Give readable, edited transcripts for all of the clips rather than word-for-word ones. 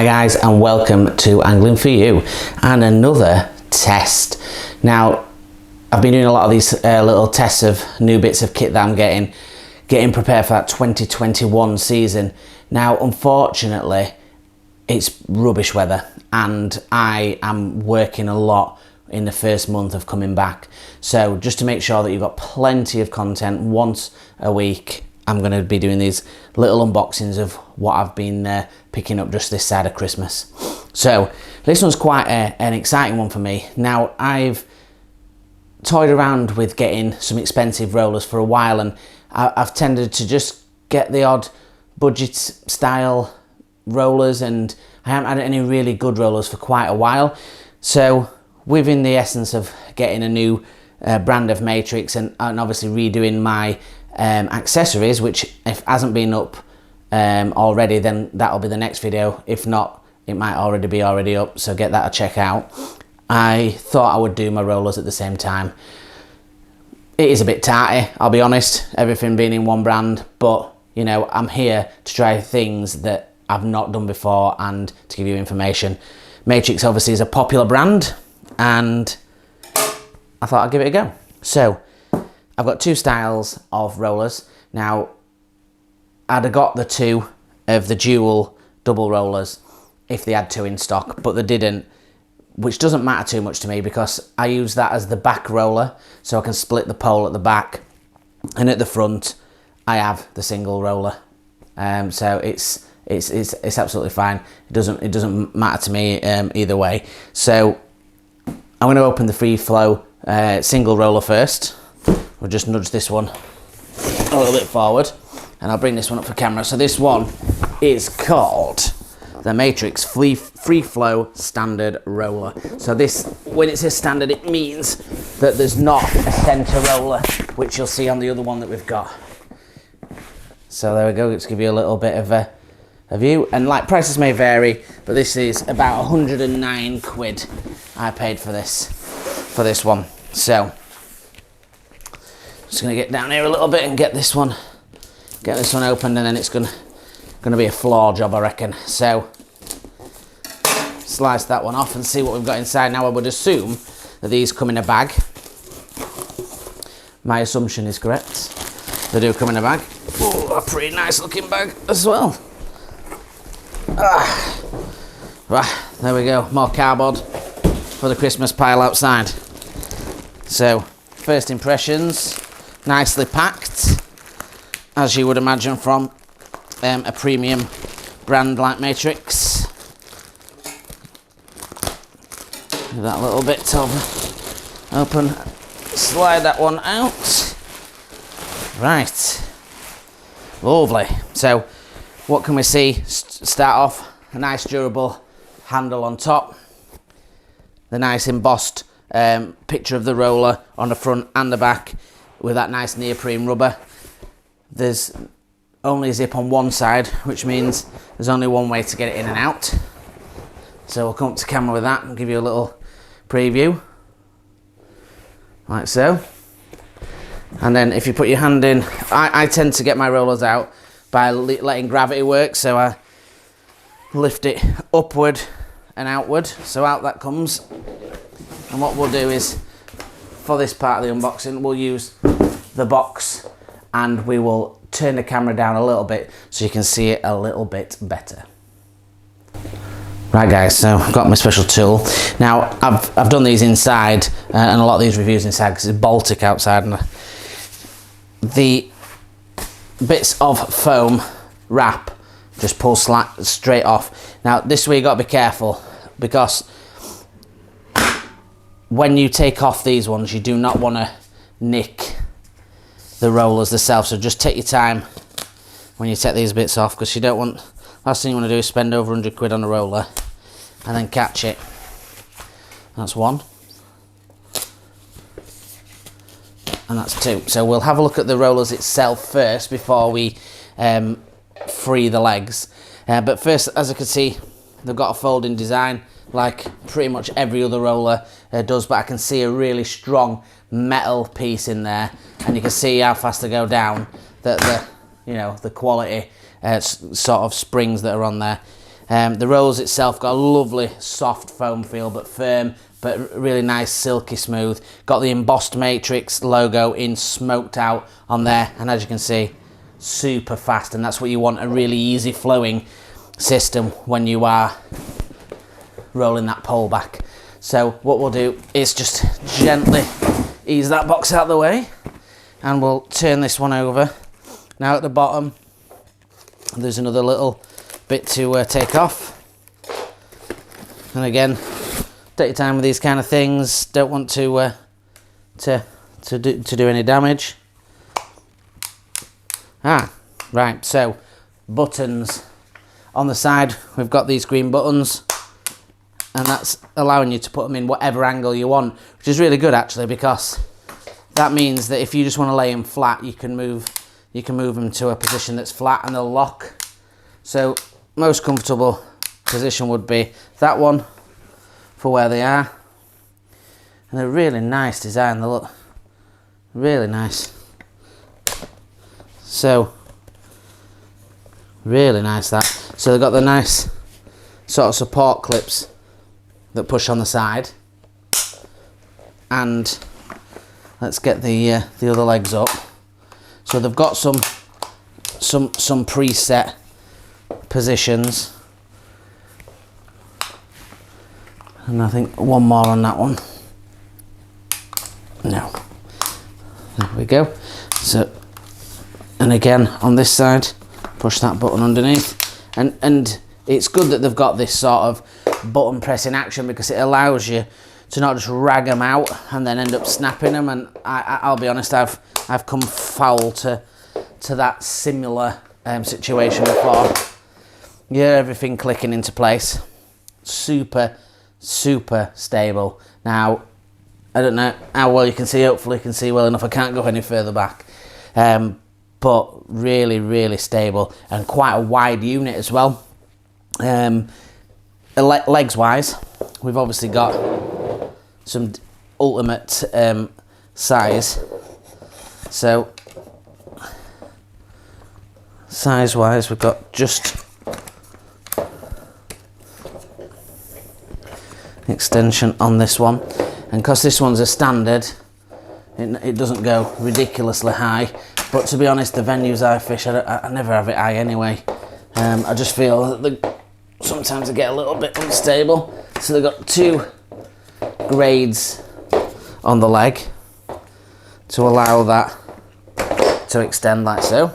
Hi guys, and welcome to Angling For You and another test. Now, I've been doing a lot of these little tests of new bits of kit that I'm getting prepared for that 2021 season. Now, unfortunately, it's rubbish weather and I am working a lot in the first month of coming back. So just to make sure that you've got plenty of content once a week, I'm going to be doing these little unboxings of what I've been picking up just this side of Christmas. So this one's quite an exciting one for me. Now, I've toyed around with getting some expensive rollers for a while, and I've tended to just get the odd budget style rollers, and I haven't had any really good rollers for quite a while. So within the essence of getting a new brand of matrix and obviously redoing my accessories, which if hasn't been up already, then that'll be the next video. If not, it might already be up, so get that a check out. I thought I would do my rollers at the same time. It is a bit tarty, I'll be honest, everything being in one brand, but you know, I'm here to try things that I've not done before and to give you information. Matrix obviously is a popular brand and I thought I'd give it a go. So I've got two styles of rollers. Now, I'd have got the two of the dual double rollers if they had two in stock, but they didn't, which doesn't matter too much to me because I use that as the back roller, so I can split the pole at the back, and at the front I have the single roller. So it's absolutely fine. It doesn't matter to me either way. So I'm going to open the Freeflow single roller first. We'll just nudge this one a little bit forward and I'll bring this one up for camera. So this one is called the Matrix Freeflow Standard Roller. So this, when it says standard, it means that there's not a center roller, which you'll see on the other one that we've got. So there we go, let's give you a little bit of a view. And like, prices may vary, but this is about 109 quid I paid for this one. So just gonna get down here a little bit and get this one opened, and then it's gonna be a floor job, I reckon. So slice that one off and see what we've got inside. Now, I would assume that these come in a bag. My assumption is correct. They do come in a bag. Oh, a pretty nice looking bag as well. Right, there we go. More cardboard for the Christmas pile outside. So, first impressions, nicely packed, as you would imagine from a premium brand like Matrix. Give that little bit of open, slide that one out. Right, lovely. So, what can we see? Start off, a nice durable handle on top, the nice embossed picture of the roller on the front and the back with that nice neoprene rubber. There's only a zip on one side, which means there's only one way to get it in and out. So we'll come up to camera with that and give you a little preview, like so. And then if you put your hand in, I tend to get my rollers out by letting gravity work, so I lift it upward and outward, so out that comes. And what we'll do is, for this part of the unboxing, we'll use the box and we will turn the camera down a little bit so you can see it a little bit better. Right guys, so I've got my special tool. Now, I've done these inside and a lot of these reviews inside because it's Baltic outside, and the bits of foam wrap just pull straight off. Now, this way you got to be careful because when you take off these ones, you do not want to nick the rollers themselves, so just take your time when you take these bits off, because you don't want, last thing you want to do is spend over 100 quid on a roller and then catch it. That's one. And that's two. So we'll have a look at the rollers itself first before we free the legs. But first, as I can see, they've got a folding design like pretty much every other roller does, but I can see a really strong metal piece in there, and you can see how fast they go down, that the quality sort of springs that are on there. The rollers itself got a lovely soft foam feel, but firm, but really nice silky smooth. Got the embossed Matrix logo in smoked out on there, and as you can see, super fast, and that's what you want, a really easy flowing system when you are rolling that pole back. So what we'll do is just gently ease that box out of the way, and we'll turn this one over. Now at the bottom there's another little bit to take off, and again, take your time with these kind of things. Don't want to do any damage. Right, so buttons on the side, we've got these green buttons, and that's allowing you to put them in whatever angle you want, which is really good actually, because that means that if you just want to lay them flat, you can move them to a position that's flat and they'll lock. So most comfortable position would be that one for where they are, and a really nice design. They look really nice. So really nice that. So they've got the nice sort of support clips that push on the side, and let's get the other legs up. So they've got some preset positions, and I think one more on that one. No, there we go. So, and again on this side, push that button underneath, and it's good that they've got this sort of button pressing action, because it allows you to not just rag them out and then end up snapping them. And I'll be honest, I've come foul to that similar situation before. Yeah, everything clicking into place. Super stable. Now, I don't know how well you can see. Hopefully you can see well enough. I can't go any further back. But really stable, and quite a wide unit as well. Legs wise, we've obviously got some ultimate size. So size wise, we've got just extension on this one, and because this one's a standard, it doesn't go ridiculously high. But to be honest, the venues I fish, I never have it high anyway. I just feel that sometimes they get a little bit unstable. So they've got two grades on the leg to allow that to extend like so.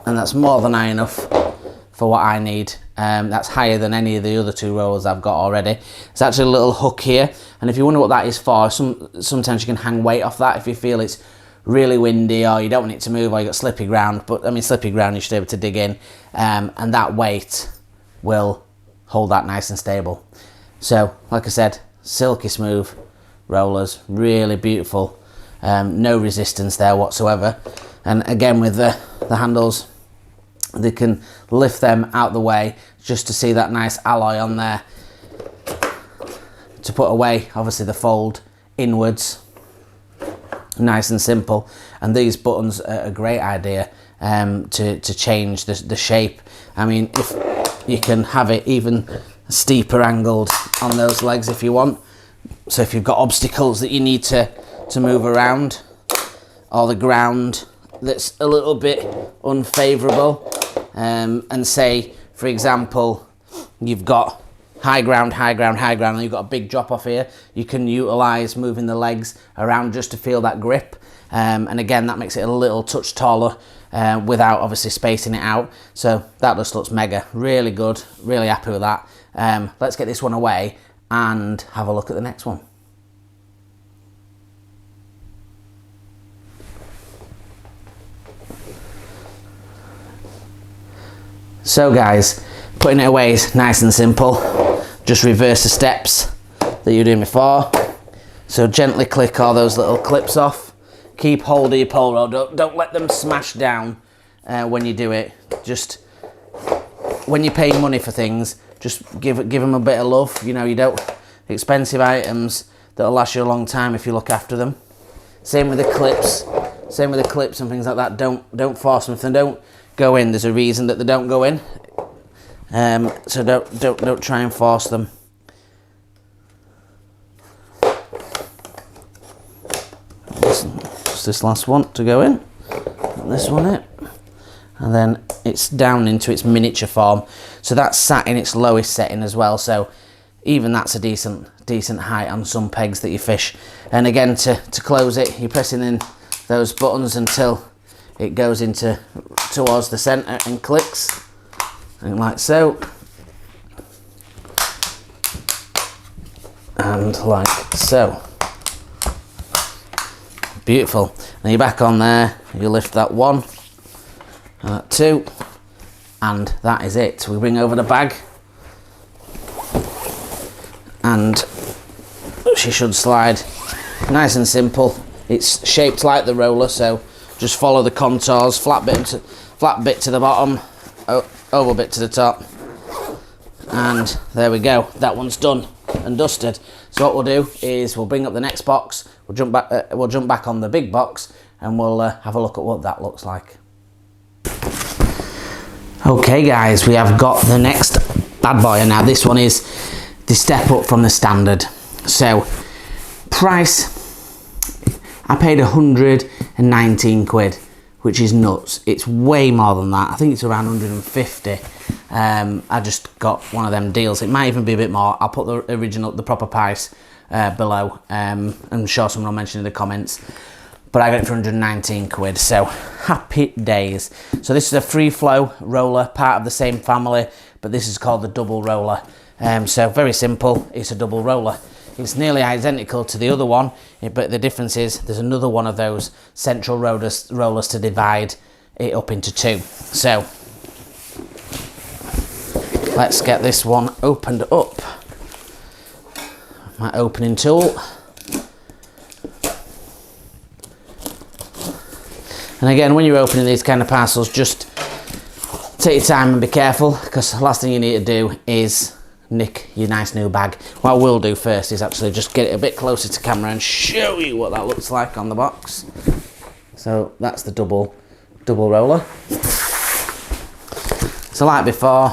And that's more than high enough for what I need. That's higher than any of the other two rollers I've got already. There's actually a little hook here, and if you wonder what that is for, sometimes you can hang weight off that if you feel it's really windy or you don't want it to move, or you got slippy ground. But I mean, slippy ground you should be able to dig in, and that weight will hold that nice and stable. So like I said, silky smooth rollers, really beautiful, no resistance there whatsoever. And again, with the handles, they can lift them out the way just to see that nice alloy on there to put away obviously the fold inwards. Nice and simple. And these buttons are a great idea to change the shape. I mean, if you can have it even steeper angled on those legs if you want. So if you've got obstacles that you need to move around, or the ground that's a little bit unfavourable, and say, for example, you've got high ground, and you've got a big drop off here, you can utilise moving the legs around just to feel that grip. And again, that makes it a little touch taller without obviously spacing it out. So that just looks mega, really good, really happy with that. Let's get this one away and have a look at the next one. So guys, putting it away is nice and simple. Just reverse the steps that you were doing before. So gently click all those little clips off. Keep hold of your pole roll. Don't let them smash down when you do it. Just when you're paying money for things, just give them a bit of love. You know, you don't expensive items that'll last you a long time if you look after them. Same with the clips. Same with the clips and things like that. Don't force them. If they don't go in, there's a reason that they don't go in. So don't try and force them. Just this last one to go in. Put this one in, and then it's down into its miniature form. So that's sat in its lowest setting as well. So even that's a decent height on some pegs that you fish. And again, to close it, you're pressing in those buttons until it goes towards the center and clicks, and like so, and like so. Beautiful. Then you're back on there, you lift that one, and that two, and that is it. We bring over the bag, and she should slide nice and simple. It's shaped like the roller, so just follow the contours, flat bit to the bottom, oval bit to the top, and there we go. That one's done and dusted. So what we'll do is we'll bring up the next box, we'll jump back on the big box, and we'll have a look at what that looks like. Okay guys, we have got the next bad boy, and now this one is the step up from the standard. So price, I paid 119 quid, which is nuts. It's way more than that. I think it's around 150. I just got one of them deals. It might even be a bit more. I'll put the proper price below. I'm sure someone will mention in the comments. But I got it for 119 quid, so happy days. So this is a Freeflow Roller, part of the same family, but this is called the double roller. So very simple, it's a double roller. It's nearly identical to the other one, but the difference is there's another one of those central rollers to divide it up into two. So let's get this one opened up. My opening tool. And again, when you're opening these kind of parcels, just take your time and be careful, because the last thing you need to do is nick your nice new bag. What I will do first is actually just get it a bit closer to camera and show you what that looks like on the box. So that's the double roller. So like before,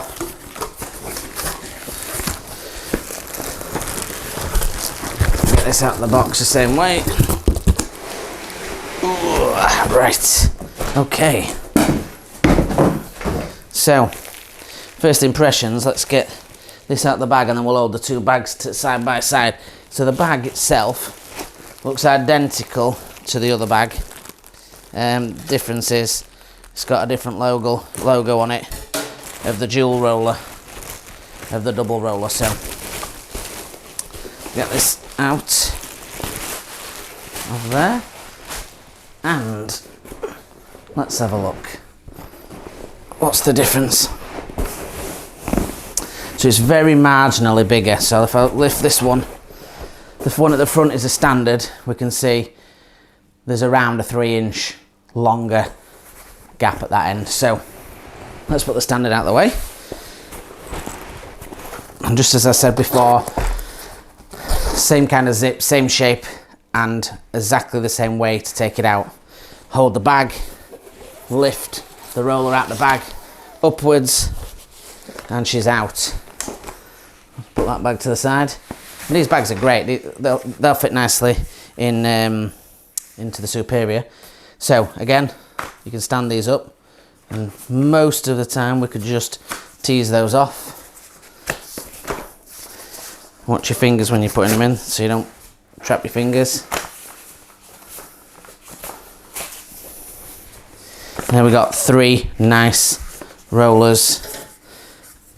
get this out of the box the same way. Ooh, right, okay. So first impressions, let's get this out of the bag, and then we'll hold the two bags side by side. So the bag itself looks identical to the other bag. Difference is it's got a different logo on it of the dual roller, of the double roller. So get this out of there, and let's have a look. What's the difference? So it's very marginally bigger. So if I lift this one, the one at the front is a standard. We can see there's around a 3-inch longer gap at that end. So let's put the standard out of the way. And just as I said before, same kind of zip, same shape, and exactly the same way to take it out. Hold the bag, lift the roller out the bag upwards, and she's out. Put that bag to the side. And these bags are great. They'll fit nicely in into the Superior. So again, you can stand these up, and most of the time we could just tease those off. Watch your fingers when you're putting them in, so you don't trap your fingers. And then we got 3 nice rollers,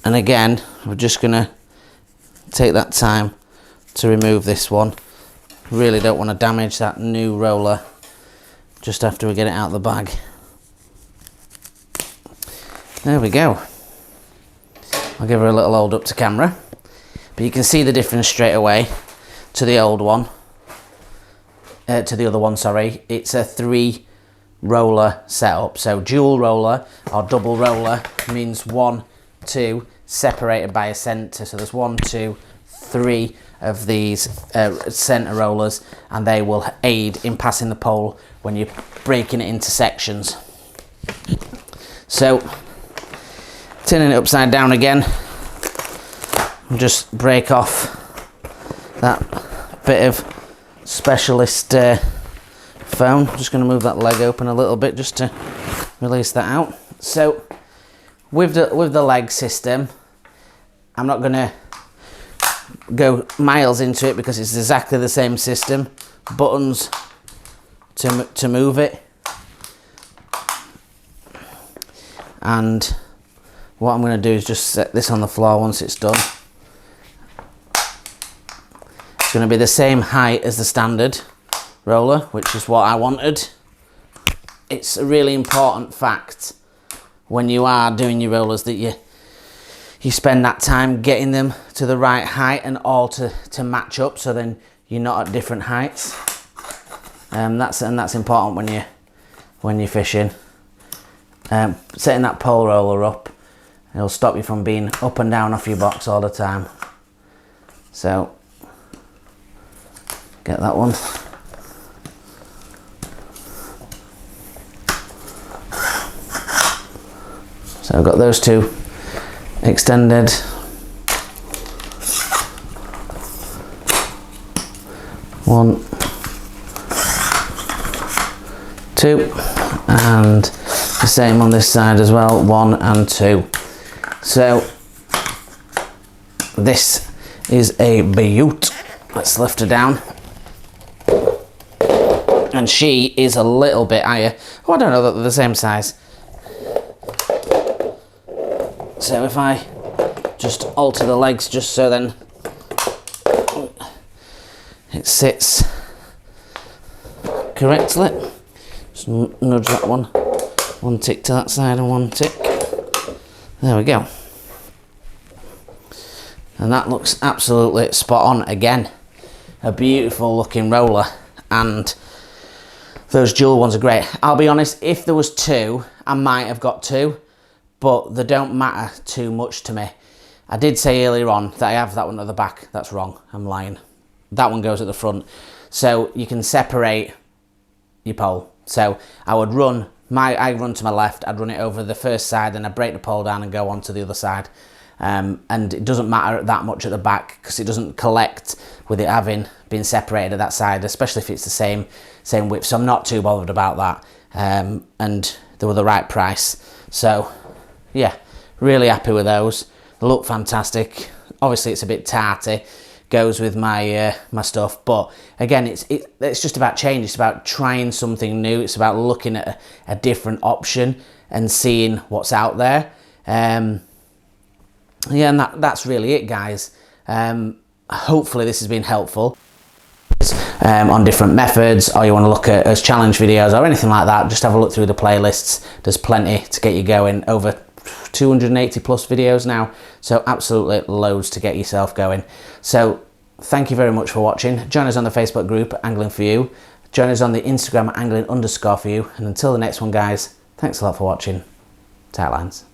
and again we're just gonna take that time to remove this one. Really don't want to damage that new roller just after we get it out of the bag. There we go. I'll give her a little hold up to camera, but you can see the difference straight away to the old one, to the other one, sorry. It's a 3 roller setup. So dual roller or double roller means 1, 2 separated by a center. So there's 1, 2, 3 of these center rollers, and they will aid in passing the pole when you're breaking it into sections. So Turning it upside down again, and just break off that bit of specialist foam. Just going to move that leg open a little bit just to release that out. So with the leg system, I'm not going to go miles into it because it's exactly the same system. Buttons to move it, and what I'm going to do is just set this on the floor once it's done. It's going to be the same height as the standard roller, which is what I wanted. It's a really important fact when you are doing your rollers that you spend that time getting them to the right height and all to match up, so then you're not at different heights. That's important when you're fishing. Setting that pole roller up, it'll stop you from being up and down off your box all the time. So get that one. So I've got those two extended. One, two, and the same on this side as well, 1 and 2. So this is a beaut. Let's lift her down. And she is a little bit higher. Oh, I don't know that they're the same size. So if I just alter the legs just so then it sits correctly. Just nudge that one tick to that side and 1 tick. There we go. And that looks absolutely spot on again. A beautiful looking roller, and those dual ones are great. I'll be honest, if there was 2, I might have got 2, but they don't matter too much to me. I did say earlier on that I have that one at the back. That's wrong, I'm lying. That one goes at the front. So you can separate your pole. So I would run, I run to my left, I'd run it over the first side, and I'd break the pole down and go on to the other side. And it doesn't matter that much at the back because it doesn't collect with it having been separated at that side, especially if it's the same width. So I'm not too bothered about that. And they were the right price. So yeah, really happy with those. They look fantastic. Obviously it's a bit tarty, goes with my my stuff, but again it's just about change. It's about trying something new. It's about looking at a different option and seeing what's out there. Yeah, and that's really it, guys. Hopefully this has been helpful on different methods, or you want to look at as challenge videos or anything like that. Just have a look through the playlists. There's plenty to get you going. Over 280 plus videos now, so absolutely loads to get yourself going. So thank you very much for watching. Join us on the Facebook group Angling For You. Join us on the Instagram Angling_for_you. And until the next one, guys, thanks a lot for watching. Tight lines.